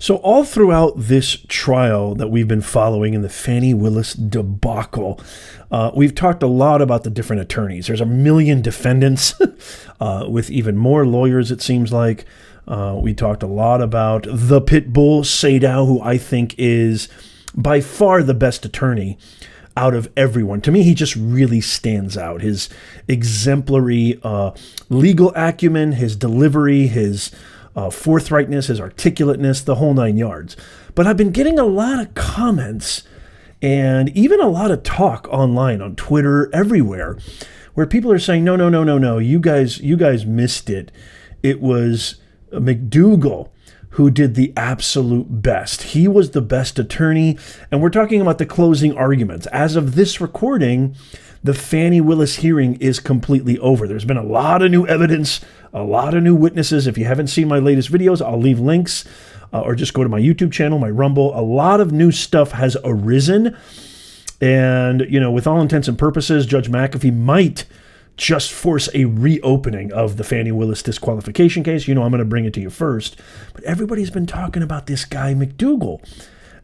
So all throughout this trial that we've been following in the Fani Willis debacle, we've talked a lot about the different attorneys. There's a million defendants with even more lawyers, it seems like. We talked a lot about the pit bull, Sadow, who I think is by far the best attorney out of everyone. To me, he just really stands out. His exemplary legal acumen, his delivery, his forthrightness, his articulateness, the whole nine yards. But I've been getting a lot of comments and even a lot of talk online, on Twitter, everywhere, where people are saying, no, you guys missed it. It was McDougall who did the absolute best. He was the best attorney, and we're talking about the closing arguments. As of this recording, the Fani Willis hearing is completely over. There's been a lot of new evidence, a lot of new witnesses. If you haven't seen my latest videos, I'll leave links, or just go to my YouTube channel, my Rumble. A lot of new stuff has arisen, and, with all intents and purposes, Judge McAfee might just force a reopening of the Fani Willis disqualification case. I'm going to bring it to you first. But everybody's been talking about this guy, McDougall,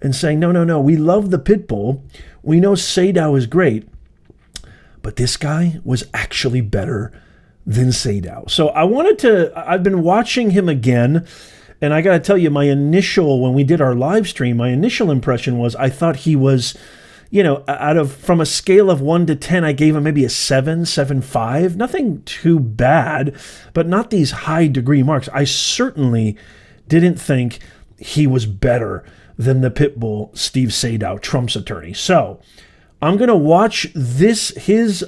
and saying, no, we love the pit bull. We know Sadow is great, but this guy was actually better than Sadow. So I've been watching him again, and I got to tell you, when we did our live stream, my initial impression was I thought he was, from a scale of 1 to 10, I gave him maybe a 7.5. Nothing too bad, but not these high degree marks. I certainly didn't think he was better than the pit bull, Steve Sadow, Trump's attorney. So I'm going to watch his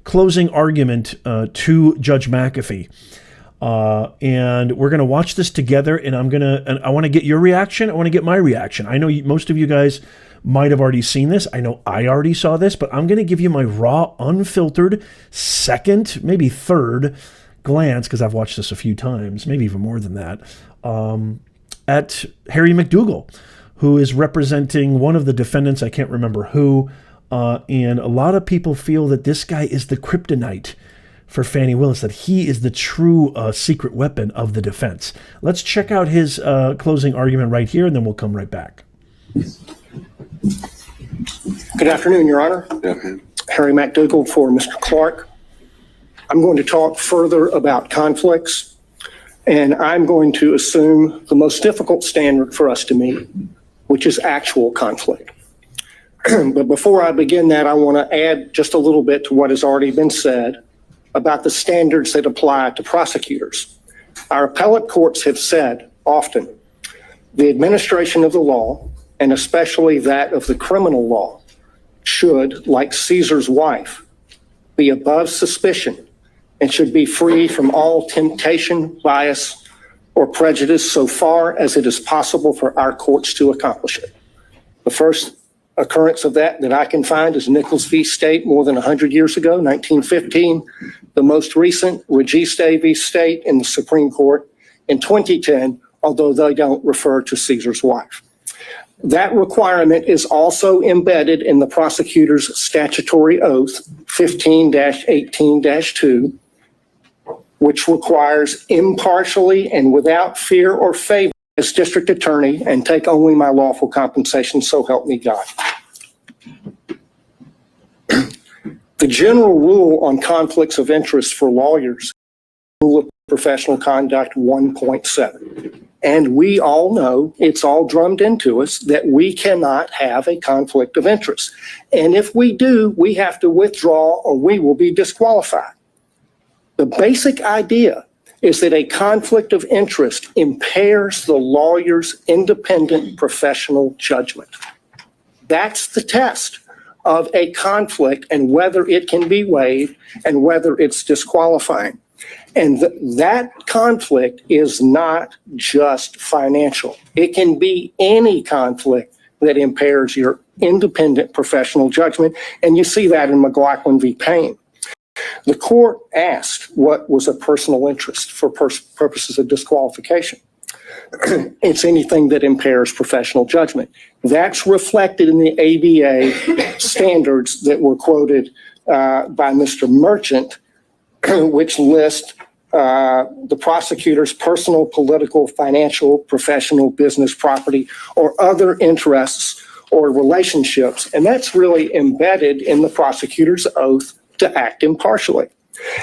closing argument to Judge McAfee. And we're going to watch this together, and I want to get your reaction. I want to get my reaction. I know most of you guys might have already seen this. I know I already saw this, but I'm going to give you my raw, unfiltered, second, maybe third glance, because I've watched this a few times, maybe even more than that, at Harry McDougall, who is representing one of the defendants, I can't remember who, and a lot of people feel that this guy is the kryptonite for Fani Willis, that he is the true secret weapon of the defense. Let's check out his closing argument right here, and then we'll come right back. Good afternoon, Your Honor. Harry McDougall for Mr. Clark. I'm going to talk further about conflicts, and I'm going to assume the most difficult standard for us to meet, which is actual conflict. But before I begin that, I want to add just a little bit to what has already been said about the standards that apply to prosecutors. Our appellate courts have said often, the administration of the law, and especially that of the criminal law, should, like Caesar's wife, be above suspicion and should be free from all temptation, bias, or prejudice so far as it is possible for our courts to accomplish it. The first occurrence of that I can find is Nichols v. State more than 100 years ago, 1915. The most recent, Registe v. State in the Supreme Court in 2010, although they don't refer to Caesar's wife. That requirement is also embedded in the prosecutor's statutory oath, 15-18-2, which requires impartially and without fear or favor as district attorney and take only my lawful compensation, so help me God. The general rule on conflicts of interest for lawyers, Rule of Professional Conduct 1.7. And we all know, it's all drummed into us, that we cannot have a conflict of interest. And if we do, we have to withdraw or we will be disqualified. The basic idea is that a conflict of interest impairs the lawyer's independent professional judgment. That's the test of a conflict and whether it can be waived and whether it's disqualifying. And that conflict is not just financial. It can be any conflict that impairs your independent professional judgment. And you see that in McLaughlin v. Payne. The court asked what was a personal interest for purposes of disqualification. It's anything that impairs professional judgment. That's reflected in the ABA standards that were quoted by Mr. Merchant, which list the prosecutor's personal, political, financial, professional, business, property, or other interests or relationships. And that's really embedded in the prosecutor's oath to act impartially.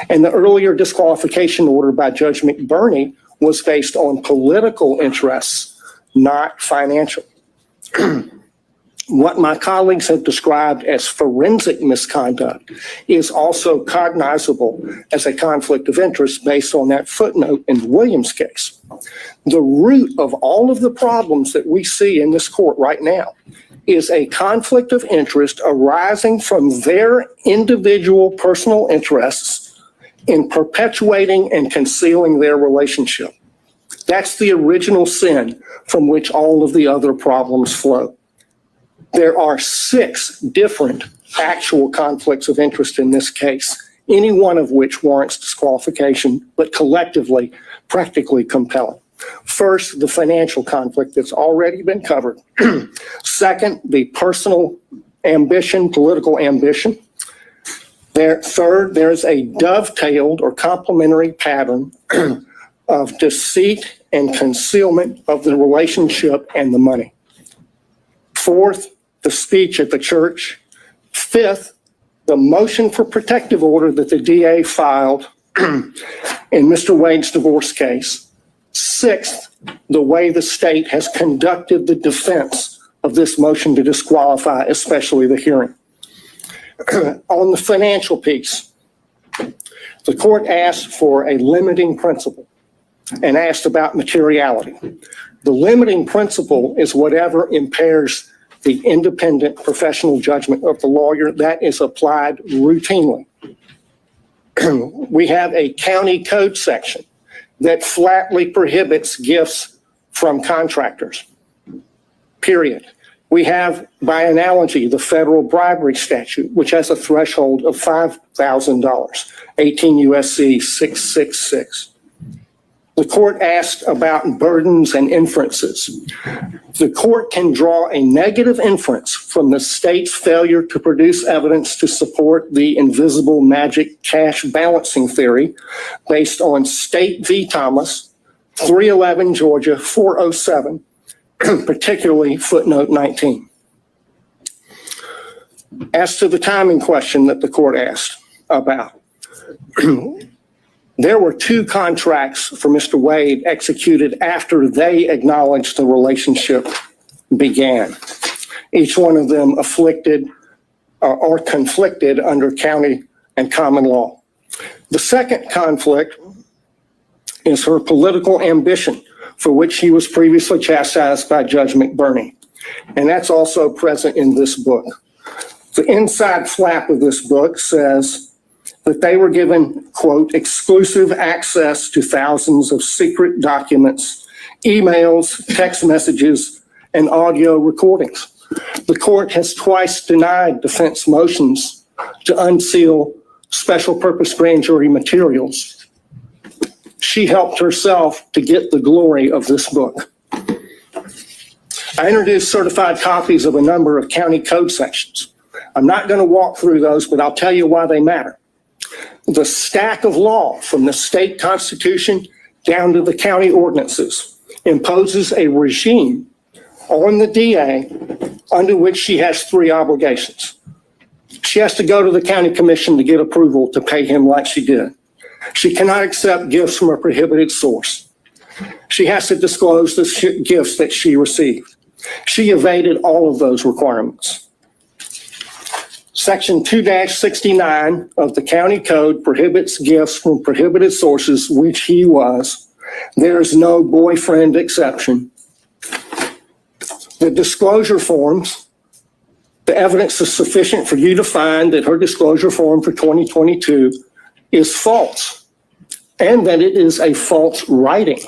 And the earlier disqualification order by Judge McBurney was based on political interests, not financial. What my colleagues have described as forensic misconduct is also cognizable as a conflict of interest based on that footnote in the Williams case. The root of all of the problems that we see in this court right now is a conflict of interest arising from their individual personal interests in perpetuating and concealing their relationship. That's the original sin from which all of the other problems flow. There are 6 different actual conflicts of interest in this case, any one of which warrants disqualification, but collectively, practically compelling. First, the financial conflict that's already been covered. Second, the personal ambition, political ambition. Third, there's a dovetailed or complementary pattern of deceit and concealment of the relationship and the money. Fourth, the speech at the church. Fifth, the motion for protective order that the DA filed in Mr. Wade's divorce case. Sixth, the way the state has conducted the defense of this motion to disqualify, especially the hearing. On the financial piece, the court asked for a limiting principle and asked about materiality. The limiting principle is whatever impairs the independent professional judgment of the lawyer. That is applied routinely. We have a county code section that flatly prohibits gifts from contractors, period. We have, by analogy, the federal bribery statute, which has a threshold of $5,000, 18 U.S.C. 666. The court asked about burdens and inferences. The court can draw a negative inference from the state's failure to produce evidence to support the invisible magic cash balancing theory based on State v. Thomas, 311 Georgia 407, particularly footnote 19. As to the timing question that the court asked about, there were 2 contracts for Mr. Wade executed after they acknowledged the relationship began. Each one of them afflicted or conflicted under county and common law. The second conflict is her political ambition, for which she was previously chastised by Judge McBurney. And that's also present in this book. The inside flap of this book says that they were given, quote, exclusive access to thousands of secret documents, emails, text messages, and audio recordings. The court has twice denied defense motions to unseal special purpose grand jury materials. She helped herself to get the glory of this book. I introduced certified copies of a number of county code sections. I'm not going to walk through those, but I'll tell you why they matter. The stack of law from the state constitution down to the county ordinances imposes a regime on the DA under which she has 3 obligations. She has to go to the county commission to get approval to pay him like she did. She cannot accept gifts from a prohibited source. She has to disclose the gifts that she received. She evaded all of those requirements. Section 2-69 of the county code prohibits gifts from prohibited sources, which he was. There is no boyfriend exception. The disclosure forms, the evidence is sufficient for you to find that her disclosure form for 2022 is false and that it is a false writing.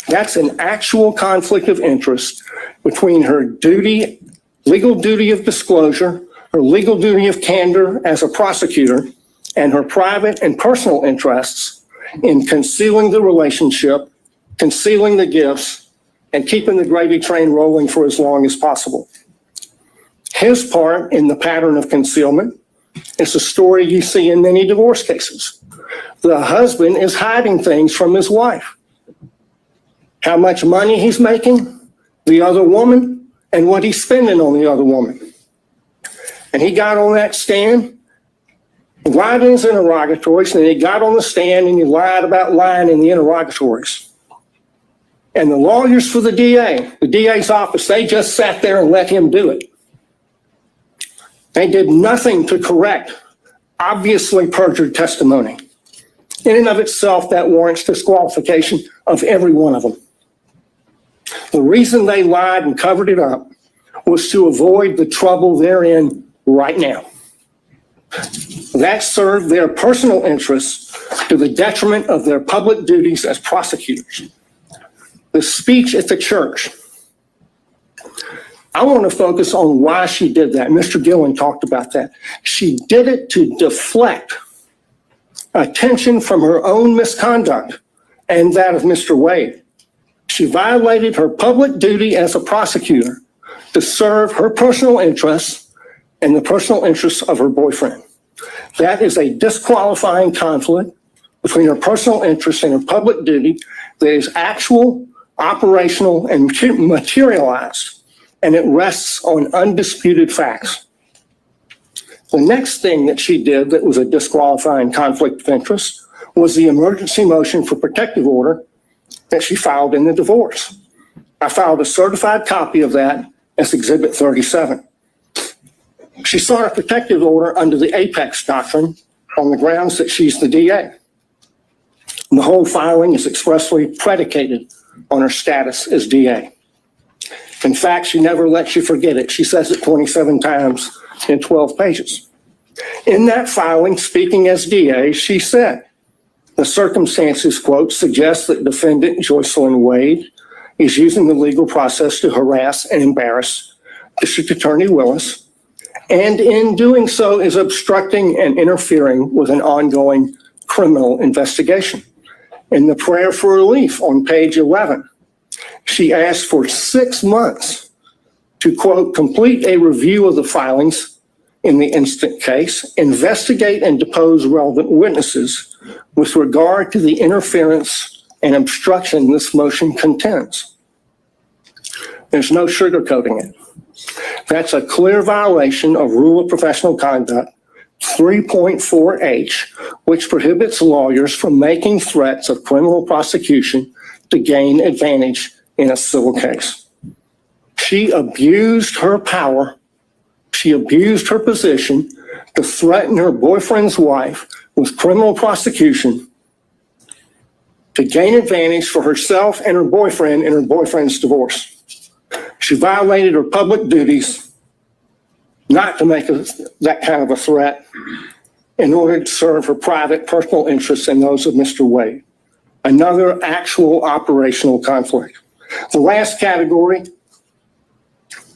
That's an actual conflict of interest between her duty, legal duty of disclosure, her legal duty of candor as a prosecutor, and her private and personal interests in concealing the relationship, concealing the gifts, and keeping the gravy train rolling for as long as possible. His part in the pattern of concealment It's a story you see in many divorce cases. The husband is hiding things from his wife. How much money he's making, the other woman, and what he's spending on the other woman. And he got on that stand, lied in his interrogatories, and he got on the stand and he lied about lying in the interrogatories. And the lawyers for the DA's office, they just sat there and let him do it. They did nothing to correct obviously perjured testimony. In and of itself, that warrants disqualification of every one of them. The reason they lied and covered it up was to avoid the trouble they're in right now. That served their personal interests to the detriment of their public duties as prosecutors. The speech at the church, I want to focus on why she did that. Mr. Gillen talked about that. She did it to deflect attention from her own misconduct and that of Mr. Wade. She violated her public duty as a prosecutor to serve her personal interests and the personal interests of her boyfriend. That is a disqualifying conflict between her personal interests and her public duty that is actual, operational, and materialized, and it rests on undisputed facts. The next thing that she did that was a disqualifying conflict of interest was the emergency motion for protective order that she filed in the divorce. I filed a certified copy of that as Exhibit 37. She sought a protective order under the Apex doctrine on the grounds that she's the DA. And the whole filing is expressly predicated on her status as DA. In fact, she never lets you forget it. She says it 27 times in 12 pages. In that filing, speaking as DA, she said, the circumstances, quote, suggest that defendant Joycelyn Wade is using the legal process to harass and embarrass District Attorney Willis, and in doing so is obstructing and interfering with an ongoing criminal investigation. In the prayer for relief on page 11, she asked for 6 months to, quote, complete a review of the filings in the instant case, investigate and depose relevant witnesses with regard to the interference and obstruction this motion contends. There's no sugarcoating it. That's a clear violation of Rule of Professional Conduct 3.4H, which prohibits lawyers from making threats of criminal prosecution to gain advantage in a civil case. She abused her power. She abused her position to threaten her boyfriend's wife with criminal prosecution to gain advantage for herself and her boyfriend in her boyfriend's divorce. She violated her public duties not to make that kind of a threat in order to serve her private personal interests and those of Mr. Wade. Another actual operational conflict. The last category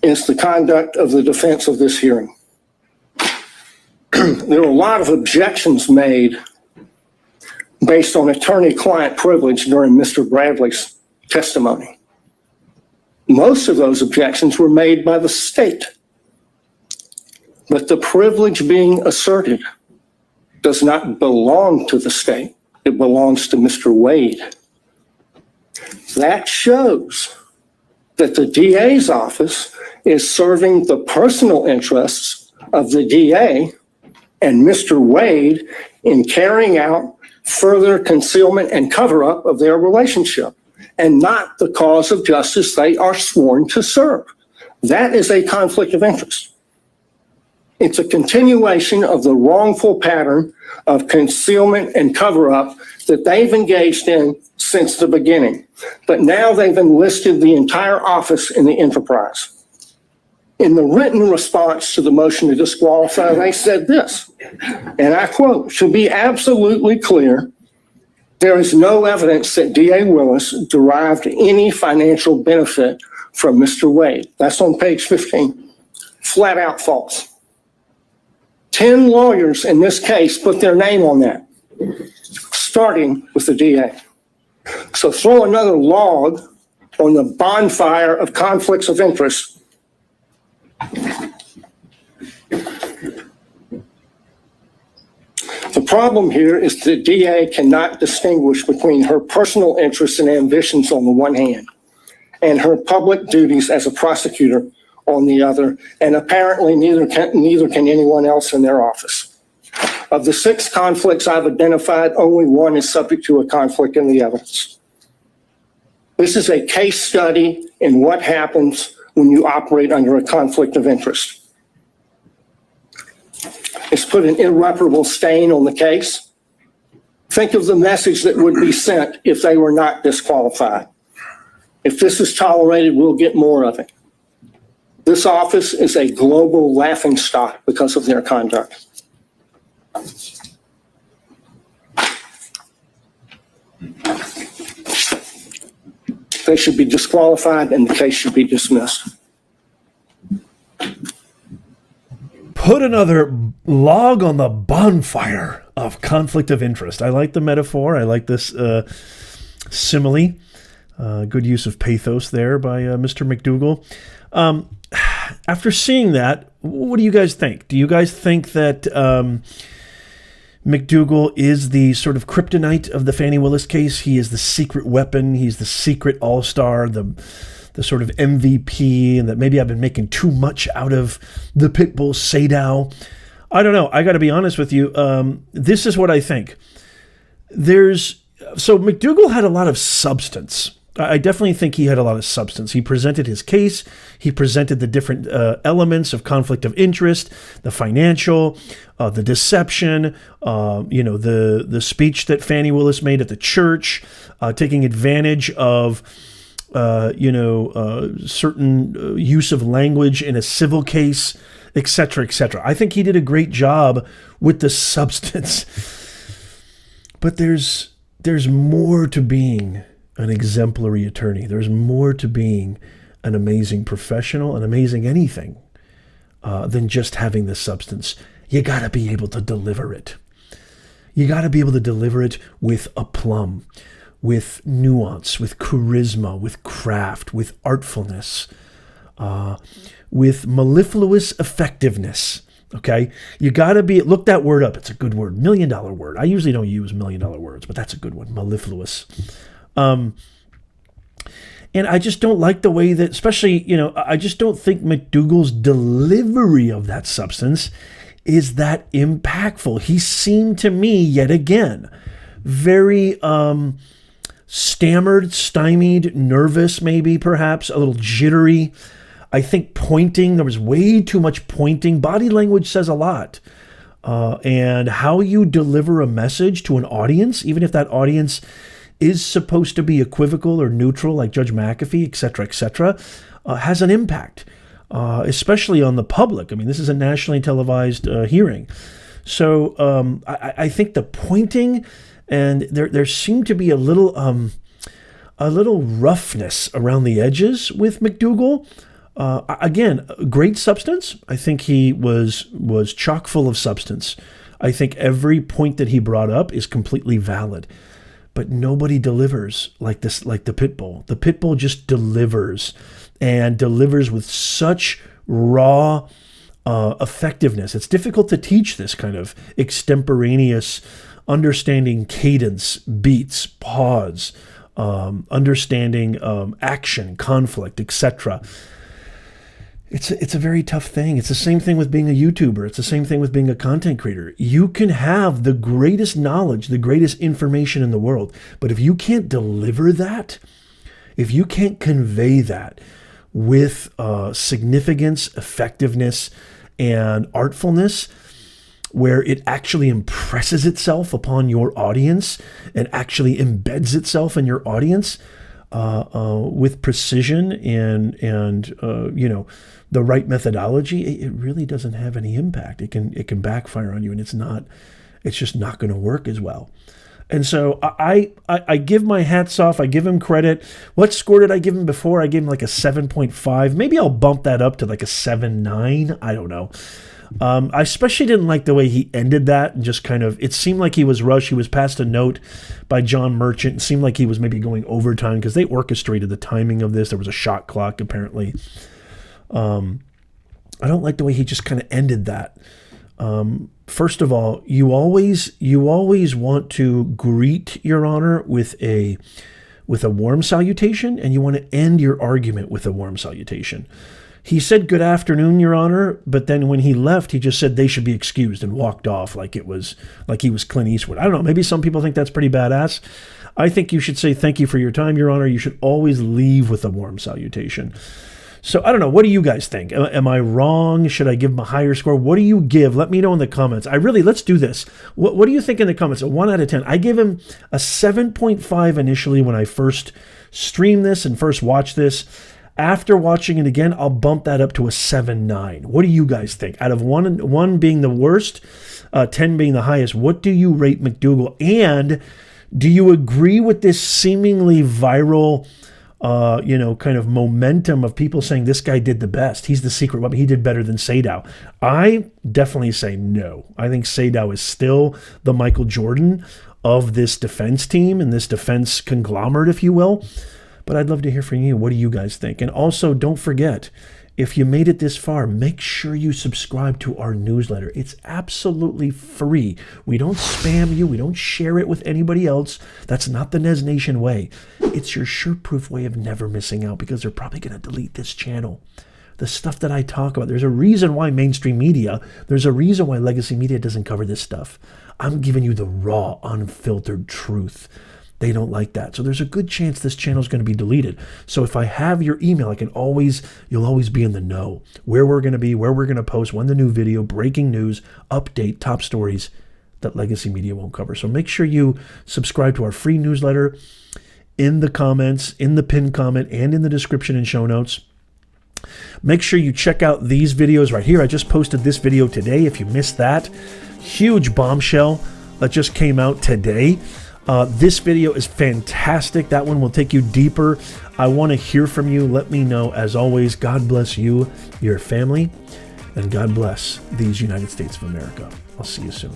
is the conduct of the defense of this hearing. There were a lot of objections made based on attorney-client privilege during Mr. Bradley's testimony. Most of those objections were made by the state, but the privilege being asserted does not belong to the state. It belongs to Mr. Wade. That shows that the DA's office is serving the personal interests of the DA and Mr. Wade in carrying out further concealment and cover-up of their relationship, and not the cause of justice they are sworn to serve. That is a conflict of interest. It's a continuation of the wrongful pattern of concealment and cover-up that they've engaged in since the beginning. But now they've enlisted the entire office in the enterprise. In the written response to the motion to disqualify, they said this, and I quote, "To be absolutely clear, there is no evidence that DA Willis derived any financial benefit from Mr. Wade." That's on page 15. Flat out false. 10 lawyers in this case put their name on that, starting with the DA. So throw another log on the bonfire of conflicts of interest. The problem here is the DA cannot distinguish between her personal interests and ambitions on the one hand, and her public duties as a prosecutor on the other, and apparently neither can anyone else in their office. Of the 6 conflicts I've identified, only one is subject to a conflict in the evidence. This is a case study in what happens when you operate under a conflict of interest. It's put an irreparable stain on the case. Think of the message that would be sent if they were not disqualified. If this is tolerated, we'll get more of it. This office is a global laughingstock because of their conduct. They should be disqualified and the case should be dismissed. Put another log on the bonfire of conflict of interest. I like the metaphor. I like this simile. Good use of pathos there by Mr. McDougall. After seeing that, what do you guys think? Do you guys think that McDougall is the sort of kryptonite of the Fani Willis case? He is the secret weapon. He's the secret all-star, the sort of MVP, and that maybe I've been making too much out of the pit bull Sadow. I don't know. I got to be honest with you. This is what I think. So McDougall had a lot of substance. I definitely think he had a lot of substance. He presented his case. He presented the different elements of conflict of interest, the financial, the deception, the speech that Fani Willis made at the church, taking advantage of certain use of language in a civil case, etc., etc. I think he did a great job with the substance. But there's more to being an exemplary attorney. There's more to being an amazing professional, an amazing anything, than just having the substance. You got to be able to deliver it. You got to be able to deliver it with aplomb, with nuance, with charisma, with craft, with artfulness, with mellifluous effectiveness. Okay? You got to be, look that word up. It's a good word. $1 million word. I usually don't use $1 million words, but that's a good one. Mellifluous. And I just don't like the way that, especially, I just don't think McDougall's delivery of that substance is that impactful. He seemed to me, yet again, very stammered, stymied, nervous, maybe, perhaps, a little jittery. I think pointing, there was way too much pointing. Body language says a lot. And how you deliver a message to an audience, even if that audience is supposed to be equivocal or neutral, like Judge McAfee, et cetera, has an impact, especially on the public. I mean, this is a nationally televised hearing. So I think the pointing, and there seemed to be a little roughness around the edges with McDougall. Again, great substance. I think he was chock full of substance. I think every point that he brought up is completely valid. But nobody delivers like this, like the pit bull. The pit bull just delivers, and delivers with such raw effectiveness. It's difficult to teach this kind of extemporaneous understanding, cadence, beats, pause, understanding action, conflict, etc. It's a very tough thing. It's the same thing with being a YouTuber. It's the same thing with being a content creator. You can have the greatest knowledge, the greatest information in the world, but if you can't deliver that, if you can't convey that with significance, effectiveness, and artfulness, where it actually impresses itself upon your audience and actually embeds itself in your audience with precision and the right methodology, it really doesn't have any impact. It can backfire on you, and it's just not going to work as well. And so I give my hats off. I give him credit. What score did I give him before? I gave him like a 7.5. Maybe I'll bump that up to like a 7.9. I don't know. I especially didn't like the way he ended that, and just kind of, it seemed like he was rushed. He was passed a note by John Merchant. It seemed like he was maybe going overtime because they orchestrated the timing of this. There was a shot clock, apparently. I don't like the way he just kind of ended that. First of all, you always want to greet Your Honor with a warm salutation, and you want to end your argument with a warm salutation. He said, "Good afternoon, Your Honor," but then when he left, he just said they should be excused and walked off like he was Clint Eastwood. I don't know. Maybe some people think that's pretty badass. I think you should say, "Thank you for your time, Your Honor." You should always leave with a warm salutation. So I don't know. What do you guys think? Am I wrong? Should I give him a higher score? What do you give? Let me know in the comments. Let's do this. What do you think in the comments? A 1 out of 10. I gave him a 7.5 initially when I first streamed this and first watched this. After watching it again, I'll bump that up to a 7.9. What do you guys think? Out of 1 being the worst, 10 being the highest, what do you rate McDougall? And do you agree with this seemingly viral kind of momentum of people saying this guy did the best? He's the secret weapon. He did better than Sadow. I definitely say no. I think Sadow is still the Michael Jordan of this defense team and this defense conglomerate, if you will. But I'd love to hear from you. What do you guys think? And also, don't forget, if you made it this far, make sure you subscribe to our newsletter. It's absolutely free. We don't spam you. We don't share it with anybody else. That's not the Nez Nation way. It's your sure-proof way of never missing out, because they're probably going to delete this channel. The stuff that I talk about, there's a reason why mainstream media, there's a reason why legacy media doesn't cover this stuff. I'm giving you the raw, unfiltered truth. They don't like that. So there's a good chance this channel is going to be deleted. So if I have your email, you'll always be in the know where we're going to be, where we're going to post, when the new video, breaking news, update, top stories that legacy media won't cover. So make sure you subscribe to our free newsletter in the comments, in the pinned comment, and in the description and show notes. Make sure you check out these videos right here. I just posted this video today. If you missed that, huge bombshell that just came out today. This video is fantastic. That one will take you deeper. I want to hear from you. Let me know. As always, God bless you, your family, and God bless these United States of America. I'll see you soon.